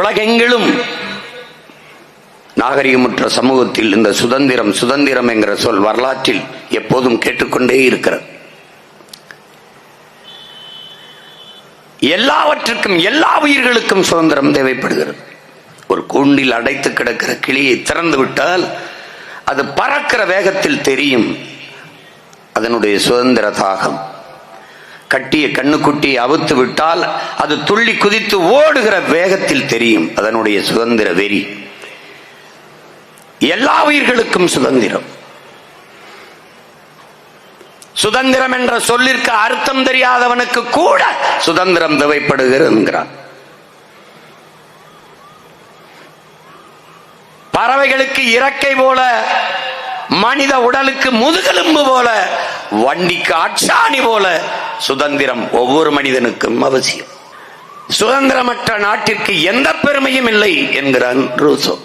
உலகெங்கிலும் நாகரிகமுற்ற சமூகத்தில் இந்த சுதந்திரம் சுதந்திரம் என்கிற சொல் வரலாற்றில் எப்போதும் கேட்டுக்கொண்டே இருக்கிறது. எல்லாவற்றுக்கும் எல்லா உயிர்களுக்கும் சுதந்திரம் தேவைப்படுகிறது. ஒரு கூண்டில் அடைத்து கிடக்கிற கிளியை திறந்து விட்டால் அது பறக்கிற வேகத்தில் தெரியும் அதனுடைய சுதந்திர தாகம். கட்டிய கண்ணுக்குட்டியை அவுத்து விட்டால் அது துள்ளி குதித்து ஓடுகிற வேகத்தில் தெரியும் அதனுடைய சுதந்திர வெறி. எல்லா உயிர்களுக்கும் சுதந்திரம். சுதந்திரம் என்ற சொல்லிற்கு அர்த்தம் தெரியாதவனுக்கு கூட சுதந்திரம் தேவைப்படுகிறது என்கிறான். பறவைகளுக்கு இறக்கை போல, மனித உடலுக்கு முதுகெலும்பு போல, வண்டிக்கு அச்சாணி போல சுதந்திரம் ஒவ்வொரு மனிதனுக்கும் அவசியம். சுதந்திரமற்ற நாட்டிற்கு எந்த பெருமையும் இல்லை என்கிறான் ரூசோ.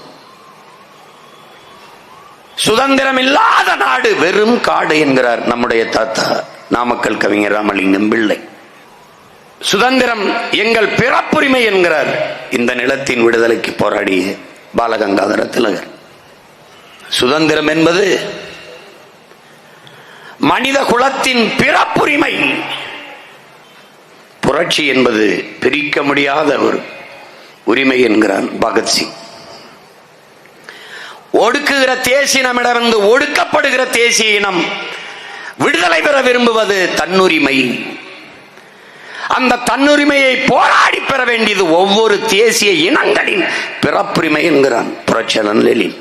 சுதந்திரம் இல்லாத நாடு வெறும் காடு என்கிறார் நம்முடைய தாத்தா நாமக்கல் கவிஞர் ராமலிங்கம் பிள்ளை. சுதந்திரம் எங்கள் பிறப்புரிமை என்கிறார் இந்த நிலத்தின் விடுதலைக்கு போராடிய பாலகங்காதர திலகர். சுதந்திரம் என்பது மனித குலத்தின் பிறப்புரிமை. புரட்சி என்பது பிரிக்க முடியாத ஒரு உரிமை என்கிறான் பகத்சிங். ஒடுக்குகிற தேசியனமிடமிருந்து ஒடுக்கப்படுகிற தேசிய இனம் விடுதலை பெற விரும்புவது தன்னுரிமை. அந்த தன்னுரிமையை போராடி பெற வேண்டியது ஒவ்வொரு தேசிய இனங்களின் பிறப்புரிமை என்கிறான் புரட்சியாளர் லெனின்.